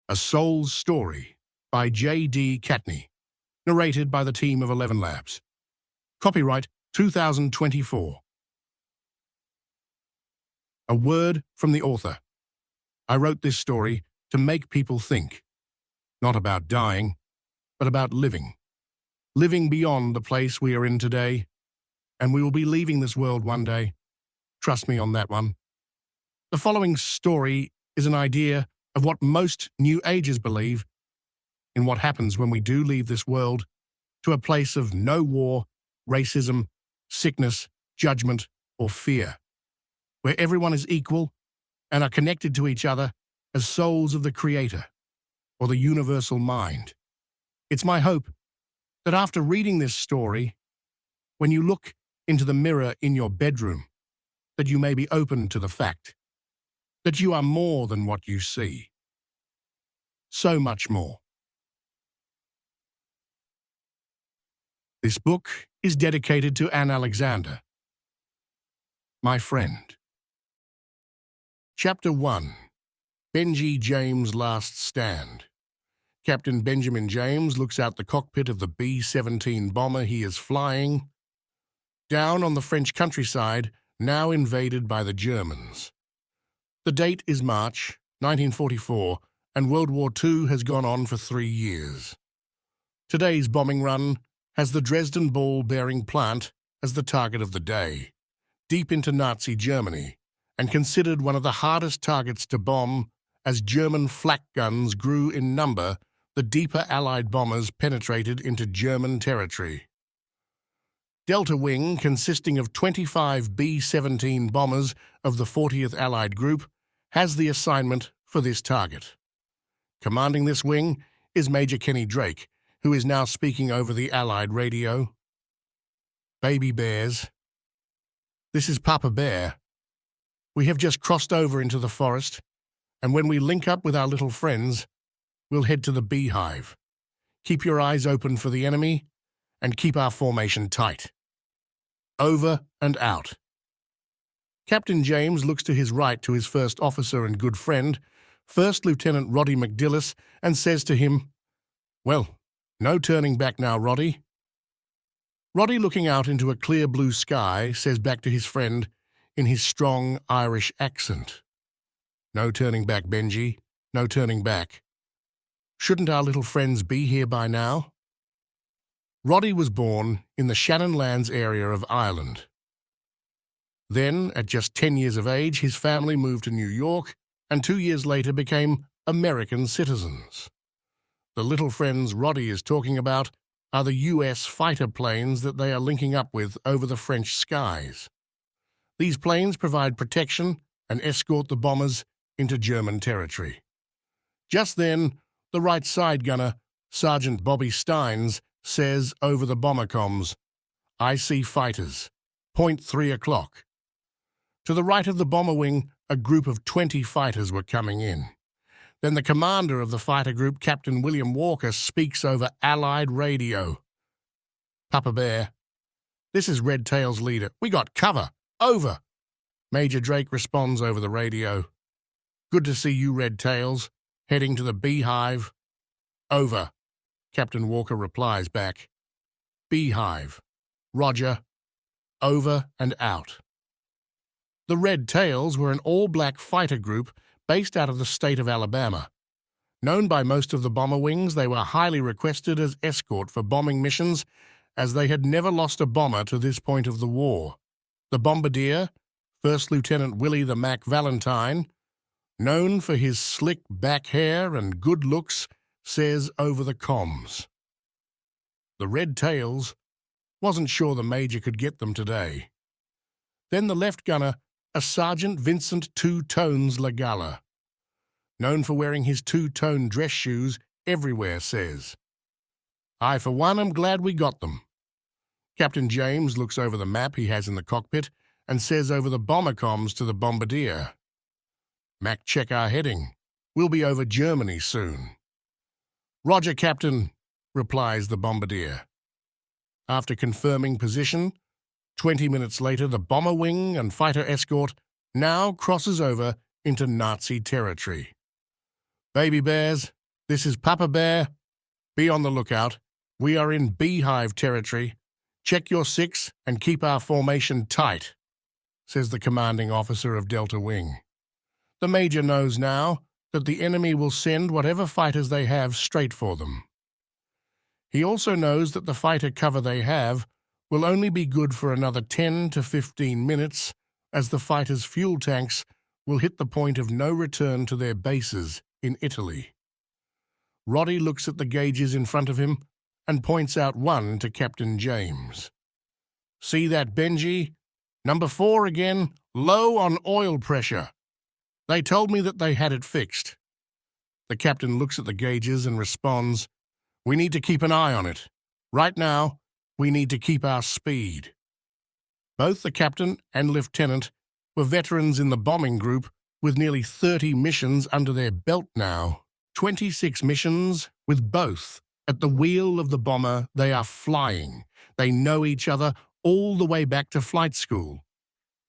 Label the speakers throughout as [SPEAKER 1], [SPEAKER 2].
[SPEAKER 1] A Soul's Story by J D Catney, narrated by the team of 11 Labs. Copyright 2024. A word from the author. I wrote this story to make people think, not about dying, but about living. Living beyond the place we are in today, and we will be leaving this world one day. Trust me on that one. The following story is an idea of what most New Agers believe in what happens when we do leave this world to a place of no war, racism, sickness, judgment, or fear, where everyone is equal and are connected to each other as souls of the Creator or the universal mind. It's my hope that after reading this story, when you look into the mirror in your bedroom, that you may be open to the fact that you are more than what you see. So much more. This book is dedicated to Anne Alexander, my friend. Chapter 1. Benji James' Last Stand. Captain Benjamin James looks out the cockpit of the B-17 bomber he is flying, down on the French countryside, now invaded by the Germans. The date is March 1944, and World War II has gone on for 3 years. Today's bombing run has the Dresden ball-bearing plant as the target of the day, deep into Nazi Germany, and considered one of the hardest targets to bomb as German flak guns grew in number. The deeper Allied bombers penetrated into German territory. Delta Wing, consisting of 25 B-17 bombers of the 40th Allied Group, has the assignment for this target. Commanding this wing is Major Kenny Drake, who is now speaking over the Allied radio. Baby bears. This is Papa Bear. We have just crossed over into the forest, and when we link up with our little friends, we'll head to the beehive. Keep your eyes open for the enemy, and keep our formation tight. Over and out. Captain James looks to his right to his first officer and good friend, First Lieutenant Roddy McDillis, and says to him, "Well, no turning back now, Roddy." Roddy, looking out into a clear blue sky, says back to his friend in his strong Irish accent, "No turning back, Benji, no turning back. Shouldn't our little friends be here by now?" Roddy was born in the Shannon Lands area of Ireland. Then, at just 10 years of age, his family moved to New York, and 2 years later became American citizens. The little friends Roddy is talking about are the U.S. fighter planes that they are linking up with over the French skies. These planes provide protection and escort the bombers into German territory. Just then, the right side gunner, Sergeant Bobby Steins, says over the bomber comms, "I see fighters. Point 3 o'clock." To the right of the bomber wing, a group of 20 fighters were coming in. Then the commander of the fighter group, Captain William Walker, speaks over Allied radio. "Papa Bear, this is Red Tail's leader. We got cover. Over." Major Drake responds over the radio. "Good to see you, Red Tails. Heading to the beehive." "Over." Captain Walker replies back. "Beehive. Roger. Over and out." The Red Tails were an all-black fighter group based out of the state of Alabama. Known by most of the bomber wings, they were highly requested as escort for bombing missions, as they had never lost a bomber to this point of the war. The bombardier, First Lieutenant Willie the Mac Valentine, known for his slick back hair and good looks, says over the comms. The Red Tails wasn't sure the Major could get them today. Then the left gunner, a Sergeant Vincent Two Tones Lagalla, known for wearing his two-tone dress shoes everywhere, says, "I, for one, am glad we got them." Captain James looks over the map he has in the cockpit and says over the bomber comms to the bombardier, "Mac, check our heading. We'll be over Germany soon." "Roger, Captain," replies the bombardier. After confirming position, 20 minutes later, the bomber wing and fighter escort now crosses over into Nazi territory. "Baby bears, This is Papa Bear. Be on the lookout. We are in beehive territory. Check your six and keep our formation tight, says the commanding officer of Delta Wing. The Major knows now that the enemy will send whatever fighters they have straight for them. He also knows that the fighter cover they have will only be good for another 10 to 15 minutes, as the fighters' fuel tanks will hit the point of no return to their bases in Italy. Roddy looks at the gauges in front of him and points out one to Captain James. See that, Benji? Number 4 again, low on oil pressure. They told me that they had it fixed. The captain looks at the gauges and responds, we need to keep an eye on it. Right now, we need to keep our speed. Both the captain and lieutenant were veterans in the bombing group with nearly 30 missions under their belt now. 26 missions with both. At the wheel of the bomber, they are flying. They know each other all the way back to flight school.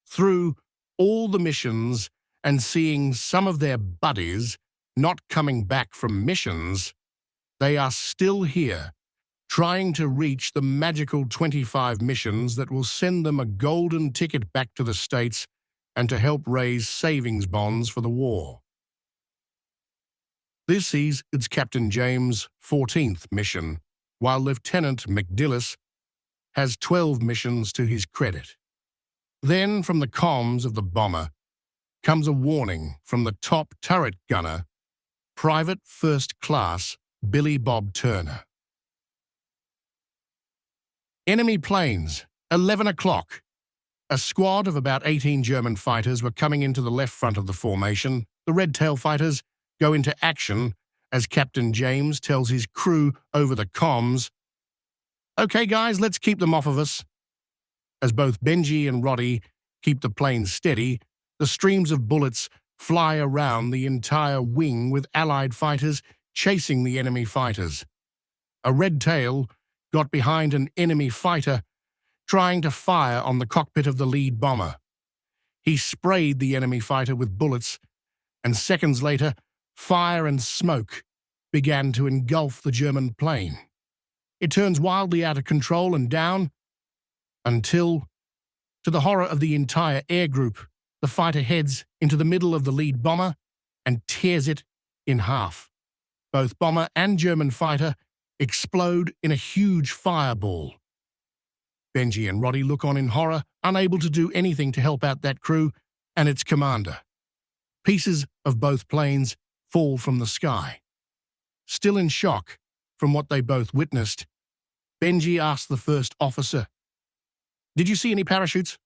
[SPEAKER 1] Through all the missions and seeing some of their buddies not coming back from missions, they are still here, trying to reach the magical 25 missions that will send them a golden ticket back to the States and to help raise savings bonds for the war. This sees its Captain James' 14th mission, while Lieutenant McDillis has 12 missions to his credit. Then, from the comms of the bomber, comes a warning from the top turret gunner, Private First Class Billy Bob Turner. Enemy planes, 11 o'clock. A squad of about 18 German fighters were coming into the left front of the formation. The Red Tail fighters go into action as Captain James tells his crew over the comms, okay guys, let's keep them off of us. As both Benji and Roddy keep the plane steady, the streams of bullets fly around the entire wing with Allied fighters chasing the enemy fighters. A Red Tail got behind an enemy fighter trying to fire on the cockpit of the lead bomber. He sprayed the enemy fighter with bullets, and seconds later, fire and smoke began to engulf the German plane. It turns wildly out of control and down until, to the horror of the entire air group, the fighter heads into the middle of the lead bomber and tears it in half. Both bomber and German fighter explode in a huge fireball. Benji and Roddy look on in horror, unable to do anything to help out that crew and its commander. Pieces of both planes fall from the sky. Still in shock from what they both witnessed, Benji asks the first officer, did you see any parachutes?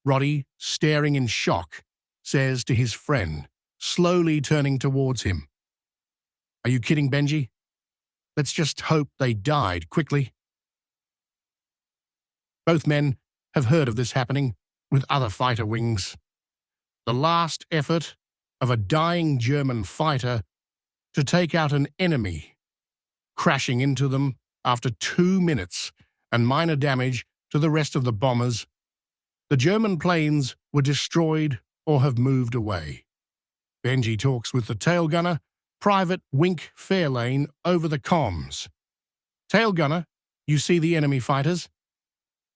[SPEAKER 1] Roddy, staring in shock, says to his friend, slowly turning towards him, are you kidding, Benji? Let's just hope they died quickly. Both men have heard of this happening with other fighter wings. The last effort of a dying German fighter to take out an enemy, crashing into them after 2 minutes and minor damage to the rest of the bombers. The German planes were destroyed or have moved away. Benji talks with the tail gunner, Private Wink Fairlane, over the comms. Tail gunner, you see the enemy fighters?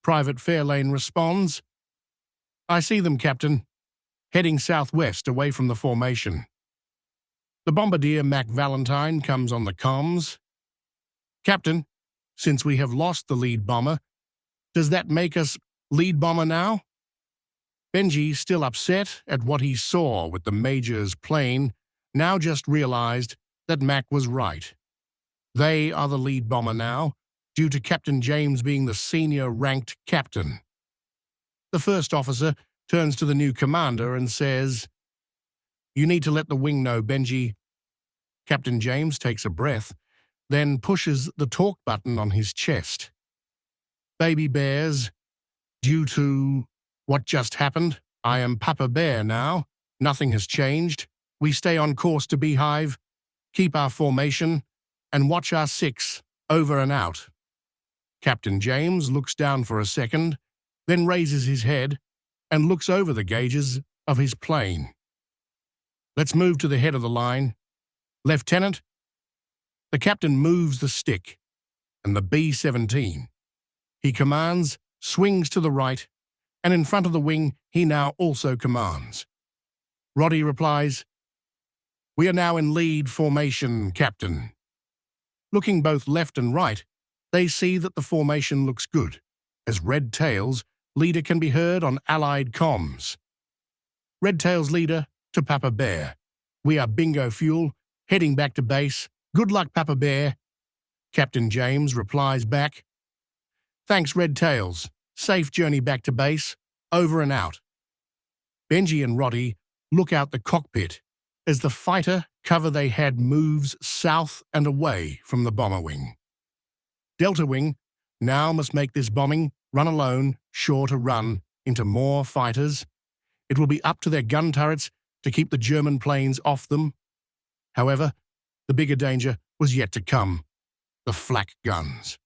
[SPEAKER 1] Private Fairlane responds, I see them, Captain, heading southwest away from the formation. The bombardier Mac Valentine comes on the comms. Captain, since we have lost the lead bomber, does that make us lead bomber now? Benji, still upset at what he saw with the Major's plane, now just realized that Mac was right. They are the lead bomber now, due to Captain James being the senior-ranked captain. The first officer turns to the new commander and says, you need to let the wing know, Benji. Captain James takes a breath, then pushes the talk button on his chest. Baby bears, due to what just happened, I am Papa Bear now. Nothing has changed. We stay on course to Beehive, keep our formation, and watch our six over and out. Captain James looks down for a second, then raises his head and looks over the gauges of his plane. Let's move to the head of the line. Lieutenant, The captain moves the stick, and the B-17. He commands, swings to the right, and in front of the wing he now also commands. Roddy replies, "We are now in lead formation, Captain." Looking both left and right, they see that the formation looks good, as Red Tail's leader can be heard on Allied comms. Red Tail's leader to Papa Bear. "We are bingo fuel, heading back to base. Good luck, Papa Bear." Captain James replies back, "Thanks, Red Tails. Safe journey back to base. Over and out." Benji and Roddy look out the cockpit as the fighter cover they had moves south and away from the bomber wing. Delta Wing now must make this bombing run alone sure to run into more fighters. It will be up to their gun turrets to keep the German planes off them. However, the bigger danger was yet to come: the flak guns.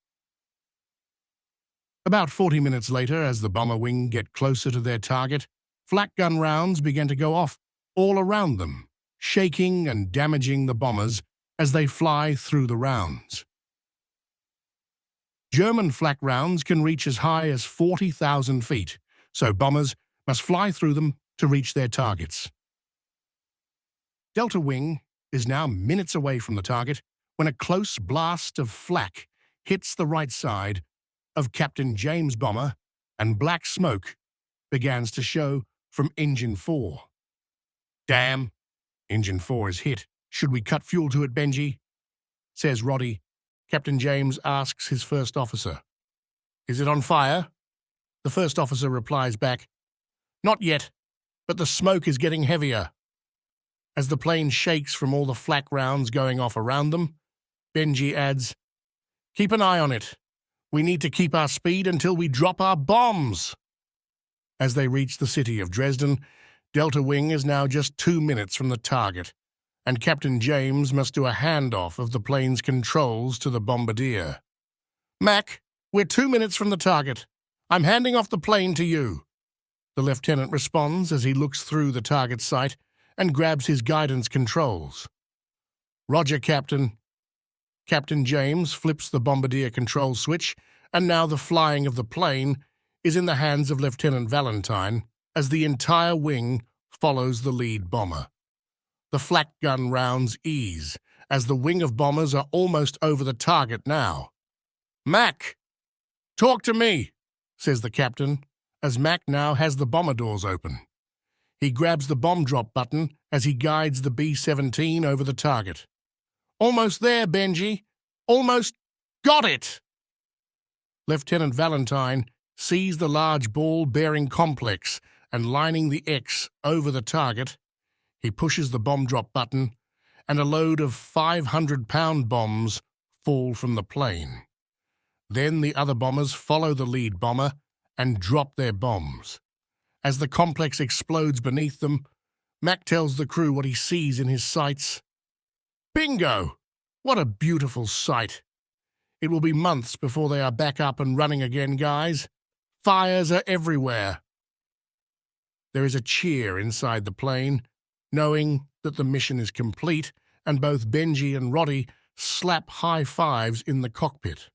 [SPEAKER 1] About 40 minutes later, as the bomber wing get closer to their target, flak gun rounds began to go off all around them, shaking and damaging the bombers as they fly through the rounds. German flak rounds can reach as high as 40,000 feet, so bombers must fly through them to reach their targets. Delta Wing is now minutes away from the target when a close blast of flak hits the right side of Captain James' bomber, and black smoke begins to show from Engine 4. "Damn, Engine 4 is hit. Should we cut fuel to it, Benji?" says Roddy. Captain James asks his first officer, "Is it on fire?" The first officer replies back, "Not yet, but the smoke is getting heavier." As the plane shakes from all the flak rounds going off around them, Benji adds, "Keep an eye on it. We need to keep our speed until we drop our bombs." As they reach the city of Dresden, Delta Wing is now just 2 minutes from the target, and Captain James must do a handoff of the plane's controls to the bombardier. "Mac, we're 2 minutes from the target. I'm handing off the plane to you." The lieutenant responds as he looks through the target sight and grabs his guidance controls. "Roger, Captain." Captain James flips the bombardier control switch, and now the flying of the plane is in the hands of Lieutenant Valentine as the entire wing follows the lead bomber. The flak gun rounds ease as the wing of bombers are almost over the target now. "Mac, talk to me," says the captain, as Mac now has the bomber doors open. He grabs the bomb drop button as he guides the B-17 over the target. "Almost there, Benji. Almost got it." Lieutenant Valentine sees the large ball-bearing complex and lining the X over the target. He pushes the bomb drop button, and a load of 500-pound bombs fall from the plane. Then the other bombers follow the lead bomber and drop their bombs. As the complex explodes beneath them, Mac tells the crew what he sees in his sights. "Bingo! What a beautiful sight. It will be months before they are back up and running again, guys. Fires are everywhere." There is a cheer inside the plane, knowing that the mission is complete, and both Benji and Roddy slap high fives in the cockpit.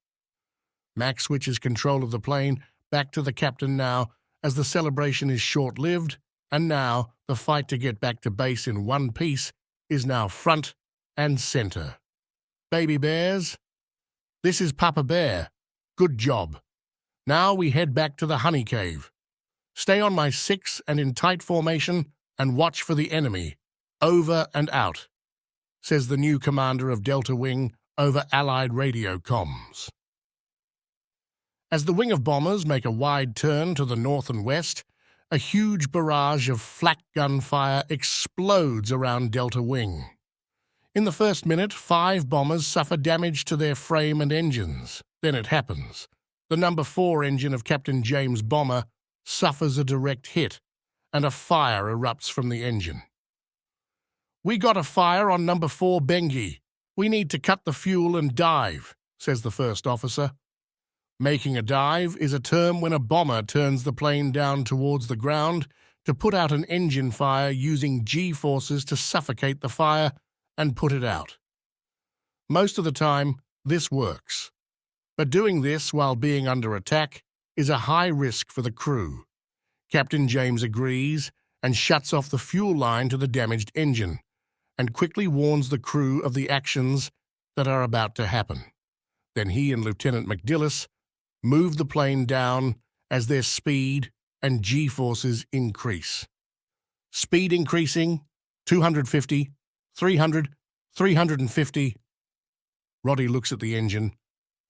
[SPEAKER 1] Mac switches control of the plane back to the captain now, as the celebration is short-lived, and now the fight to get back to base in one piece is now front and center. "Baby bears, this is Papa Bear. Good job. Now we head back to the honey cave. Stay on my 6 and in tight formation and watch for the enemy. Over and out," says the new commander of Delta Wing over Allied radio comms. As the wing of bombers make a wide turn to the north and west, a huge barrage of flak gun fire explodes around Delta Wing. In the first minute, 5 bombers suffer damage to their frame and engines. Then it happens. The number 4 engine of Captain James' bomber suffers a direct hit, and a fire erupts from the engine. "We got a fire on number 4 Benji. We need to cut the fuel and dive," says the first officer. Making a dive is a term when a bomber turns the plane down towards the ground to put out an engine fire using G-forces to suffocate the fire and put it out. Most of the time, this works. But doing this while being under attack is a high risk for the crew. Captain James agrees and shuts off the fuel line to the damaged engine and quickly warns the crew of the actions that are about to happen. Then he and Lieutenant McDillis move the plane down as their speed and G-forces increase. Speed increasing, 250, 300, 350. Roddy looks at the engine,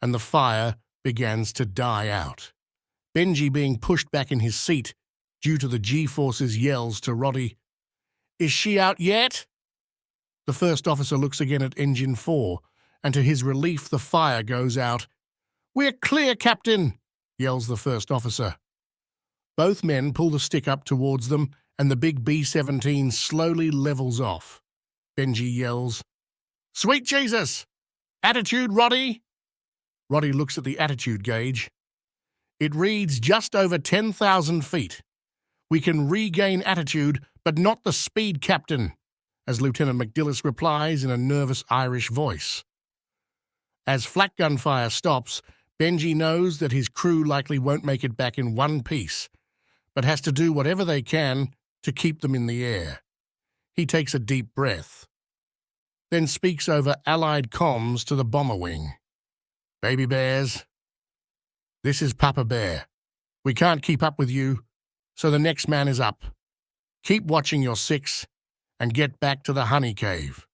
[SPEAKER 1] and the fire begins to die out. Benji, being pushed back in his seat due to the G-forces, yells to Roddy, "Is she out yet?" The first officer looks again at Engine 4, and to his relief the fire goes out. "We're clear, Captain," yells the first officer. Both men pull the stick up towards them, and the big B-17 slowly levels off. Benji yells, "Sweet Jesus! Attitude, Roddy!" Roddy looks at the attitude gauge. It reads just over 10,000 feet. "We can regain attitude, but not the speed, Captain," as Lieutenant McDillis replies in a nervous Irish voice. As flak gunfire stops, Benji knows that his crew likely won't make it back in one piece, but has to do whatever they can to keep them in the air. He takes a deep breath, then speaks over Allied comms to the bomber wing. "Baby bears, this is Papa Bear. We can't keep up with you, so the next man is up. Keep watching your six and get back to the honey cave.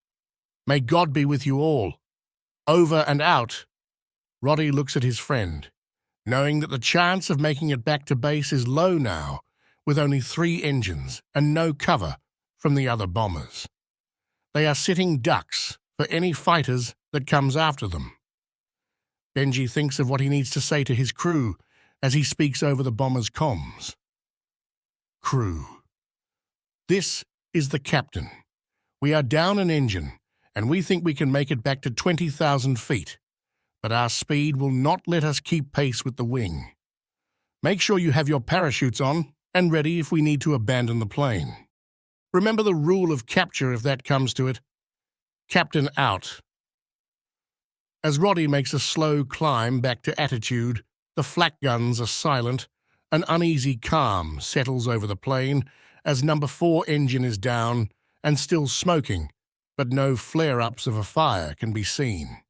[SPEAKER 1] May God be with you all. Over and out." Roddy looks at his friend, knowing that the chance of making it back to base is low now, with only 3 engines and no cover from the other bombers. They are sitting ducks for any fighters that comes after them. Benji thinks of what he needs to say to his crew as he speaks over the bomber's comms. "Crew, this is the captain. We are down an engine, and we think we can make it back to 20,000 feet, but our speed will not let us keep pace with the wing. Make sure you have your parachutes on and ready if we need to abandon the plane. Remember the rule of capture if that comes to it. Captain out." As Roddy makes a slow climb back to attitude, the flak guns are silent. An uneasy calm settles over the plane as number 4 engine is down and still smoking, but no flare-ups of a fire can be seen.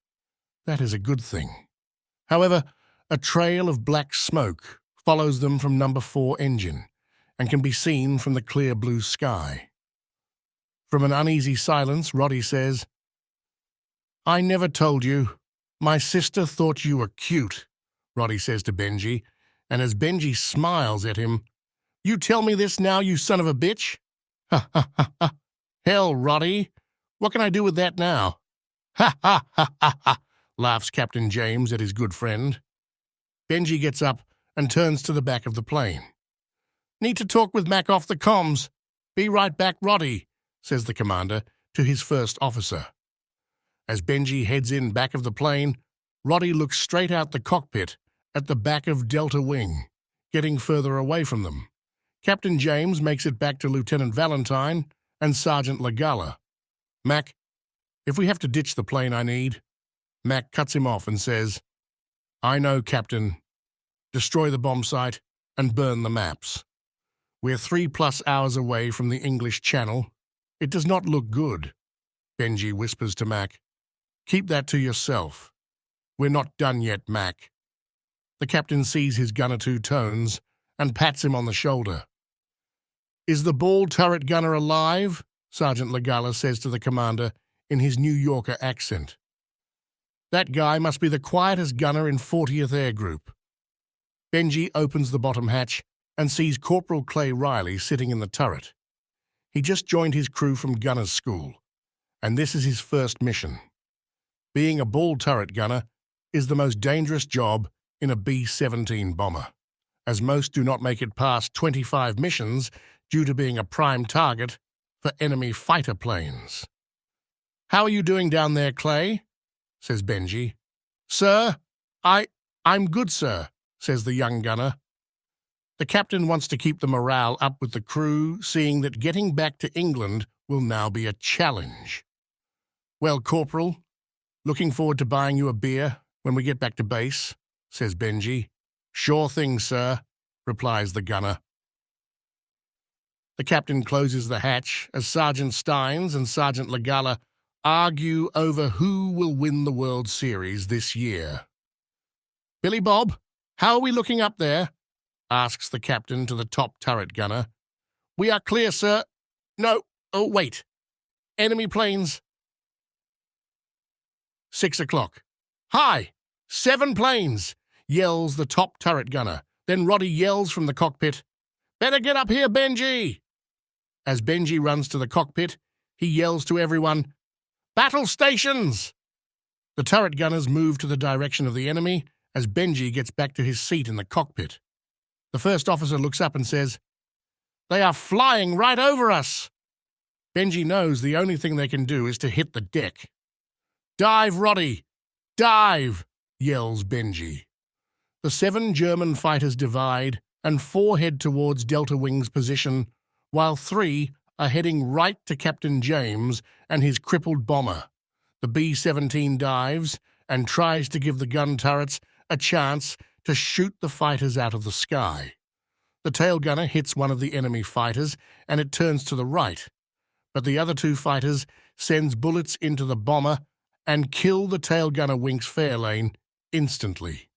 [SPEAKER 1] That is a good thing. However, a trail of black smoke follows them from number 4 engine and can be seen from the clear blue sky. From an uneasy silence, Roddy says, "I never told you. My sister thought you were cute," Roddy says to Benji, and as Benji smiles at him, "You tell me this now, you son of a bitch?" "Ha ha ha ha. Hell, Roddy, what can I do with that now?" "Ha ha ha ha ha," laughs Captain James at his good friend. Benji gets up and turns to the back of the plane. "Need to talk with Mac off the comms. Be right back, Roddy," says the commander to his first officer. As Benji heads in back of the plane, Roddy looks straight out the cockpit at the back of Delta Wing, getting further away from them. Captain James makes it back to Lieutenant Valentine and Sergeant Legala. "Mac, if we have to ditch the plane, I need..." Mac cuts him off and says, "I know, Captain. Destroy the bomb site and burn the maps. We're 3+ hours away from the English Channel. It does not look good." Benji whispers to Mac, "Keep that to yourself. We're not done yet, Mac." The captain sees his gunner 2 tones and pats him on the shoulder. "Is the ball turret gunner alive?" Sergeant Legala says to the commander in his New Yorker accent. "That guy must be the quietest gunner in 40th Air Group." Benji opens the bottom hatch and sees Corporal Clay Riley sitting in the turret. He just joined his crew from gunner's school, and this is his first mission. Being a ball turret gunner is the most dangerous job in a B-17 bomber, as most do not make it past 25 missions due to being a prime target for enemy fighter planes. "How are you doing down there, Clay?" says Benji. "Sir, I'm good, sir," says the young gunner. The captain wants to keep the morale up with the crew, seeing that getting back to England will now be a challenge. "Well, Corporal, Looking forward to buying you a beer when we get back to base, says Benji. Sure thing, sir, replies the gunner. The captain closes the hatch as Sergeant Steins and Sergeant Legala argue over who will win the World Series this year. Billy Bob, how are we looking up there? Asks the captain to the top turret gunner. We are clear, sir. No, oh, wait. Enemy planes. 6 o'clock. Hi! 7 planes! Yells the top turret gunner. Then Roddy yells from the cockpit, Better get up here, Benji! As Benji runs to the cockpit, he yells to everyone, Battle stations! The turret gunners move to the direction of the enemy as Benji gets back to his seat in the cockpit. The first officer looks up and says, They are flying right over us! Benji knows the only thing they can do is to hit the deck. Dive, Roddy! Dive! Yells Benji. The 7 German fighters divide and 4 head towards Delta Wing's position, while 3 are heading right to Captain James and his crippled bomber. The B-17 dives and tries to give the gun turrets a chance to shoot the fighters out of the sky. The tail gunner hits one of the enemy fighters and it turns to the right, but the other 2 fighters sends bullets into the bomber and kill the tail gunner Wink's Fairlane instantly.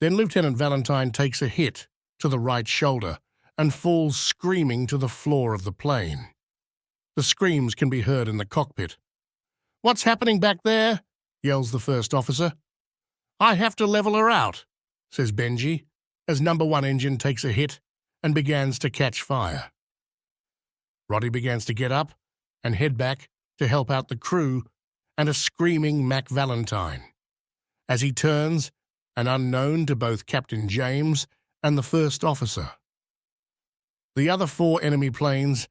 [SPEAKER 1] Then Lieutenant Valentine takes a hit to the right shoulder and falls screaming to the floor of the plane. The screams can be heard in the cockpit. What's happening back there? Yells the first officer. I have to level her out, says Benji, as number 1 engine takes a hit and begins to catch fire. Roddy begins to get up and head back to help out the crew and a screaming Mac Valentine. As he turns, an unknown to both Captain James and the first officer. The other 4 enemy planes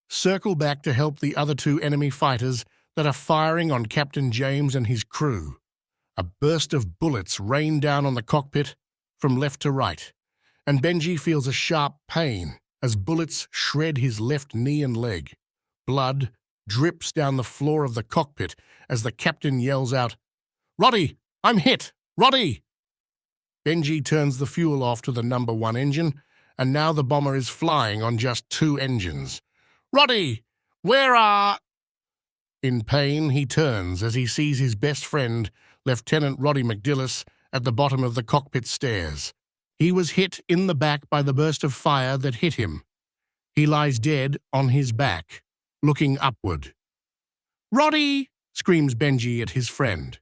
[SPEAKER 1] circle back to help the other 2 enemy fighters that are firing on Captain James and his crew. A burst of bullets rain down on the cockpit from left to right, and Benji feels a sharp pain as bullets shred his left knee and leg. Blood drips down the floor of the cockpit as the captain yells out, Roddy, I'm hit! Roddy! Benji turns the fuel off to the number 1 engine, and now the bomber is flying on just 2 engines. Roddy, where are... In pain, he turns as he sees his best friend, Lieutenant Roddy McDillis, at the bottom of the cockpit stairs. He was hit in the back by the burst of fire that hit him. He lies dead on his back, looking upward. Roddy! Screams Benji at his friend.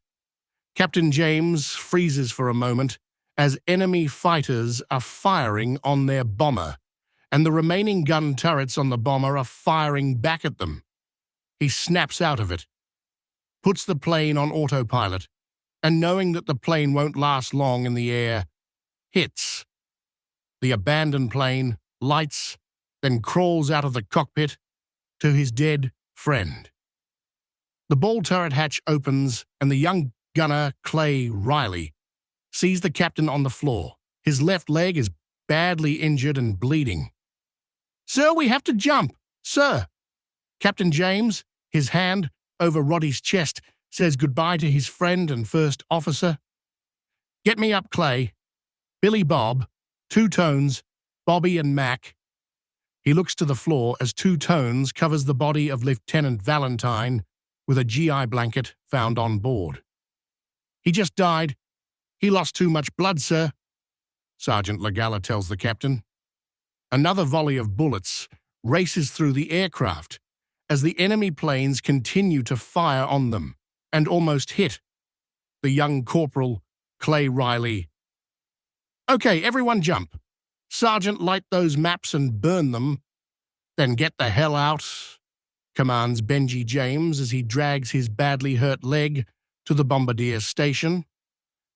[SPEAKER 1] Captain James freezes for a moment as enemy fighters are firing on their bomber, and the remaining gun turrets on the bomber are firing back at them. He snaps out of it, puts the plane on autopilot, and knowing that the plane won't last long in the air, hits. The abandoned plane lights, then crawls out of the cockpit to his dead friend. The ball turret hatch opens, and the young gunner, Clay Riley, sees the captain on the floor. His left leg is badly injured and bleeding. Sir, we have to jump, sir. Captain James, his hand over Roddy's chest, says goodbye to his friend and first officer. Get me up, Clay. Billy Bob, 2 Tones, Bobby and Mac. He looks to the floor as 2 Tones covers the body of Lieutenant Valentine with a GI blanket found on board. He just died. He lost too much blood, sir, Sergeant Legala tells the captain. Another volley of bullets races through the aircraft as the enemy planes continue to fire on them and almost hit the young Corporal Clay Riley. Okay, everyone jump. Sergeant, light those maps and burn them. Then get the hell out, commands Benji James as he drags his badly hurt leg to the bombardier station.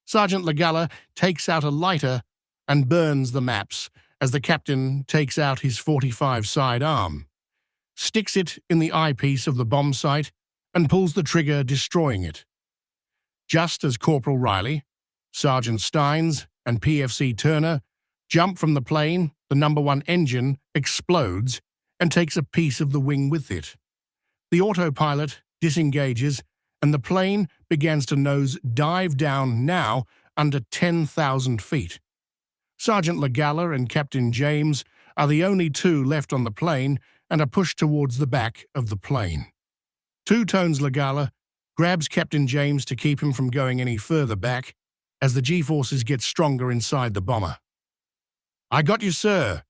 [SPEAKER 1] Sergeant Legala takes out a lighter and burns the maps as the captain takes out his .45 sidearm, sticks it in the eyepiece of the bomb site, and pulls the trigger, destroying it. Just as Corporal Riley, Sergeant Steins, and PFC Turner jump from the plane, the number 1 engine explodes and takes a piece of the wing with it. The autopilot disengages, and the plane begins to dive down now under 10,000 feet. Sergeant Legala and Captain James are the only two left on the plane and are pushed towards the back of the plane. Two-Tones Legala grabs Captain James to keep him from going any further back as the G-forces get stronger inside the bomber. "I got you, sir,"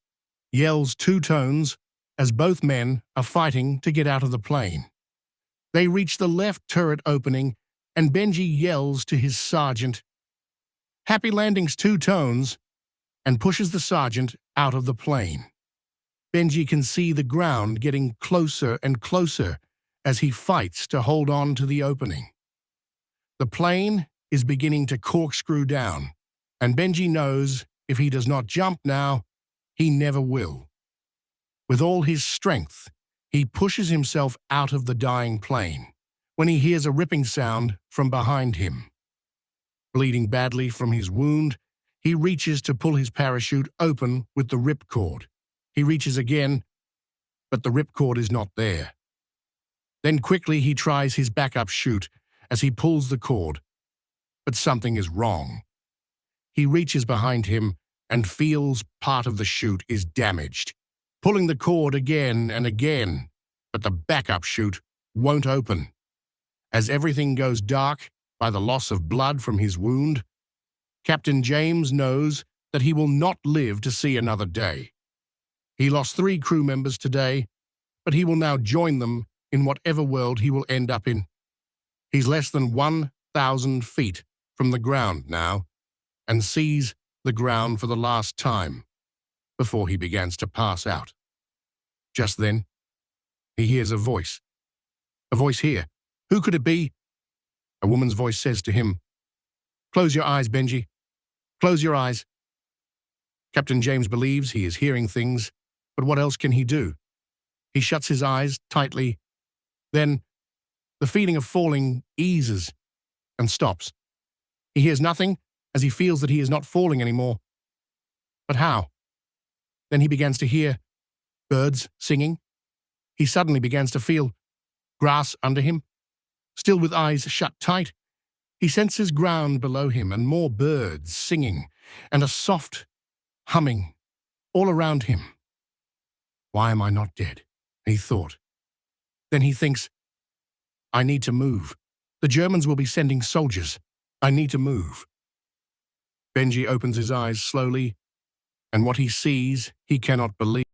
[SPEAKER 1] yells Two-Tones as both men are fighting to get out of the plane. They reach the left turret opening and Benji yells to his sergeant, "Happy landings, Two-Tones," and pushes the sergeant out of the plane. Benji can see the ground getting closer and closer as he fights to hold on to the opening. The plane is beginning to corkscrew down, and Benji knows if he does not jump now, he never will. With all his strength, he pushes himself out of the dying plane when he hears a ripping sound from behind him. Bleeding badly from his wound, he reaches to pull his parachute open with the ripcord. He reaches again, but the ripcord is not there. Then quickly he tries his backup chute as he pulls the cord, but something is wrong. He reaches behind him and feels part of the chute is damaged, pulling the cord again and again, but the backup chute won't open. As everything goes dark by the loss of blood from his wound, Captain James knows that he will not live to see another day. He lost 3 crew members today, but he will now join them in whatever world he will end up in. He's less than 1,000 feet from the ground now, and sees the ground for the last time before he begins to pass out. Just then, he hears a voice. A voice here. Who could it be? A woman's voice says to him, "Close your eyes, Benji. Close your eyes." Captain James believes he is hearing things, but what else can he do? He shuts his eyes tightly. Then, the feeling of falling eases and stops. He hears nothing as he feels that he is not falling anymore. But how? Then he begins to hear birds singing. He suddenly begins to feel grass under him. Still with eyes shut tight, he senses ground below him and more birds singing and a soft humming all around him. Why am I not dead? He thought. Then he thinks, I need to move. The Germans will be sending soldiers. I need to move. Benji opens his eyes slowly, and what he sees, he cannot believe.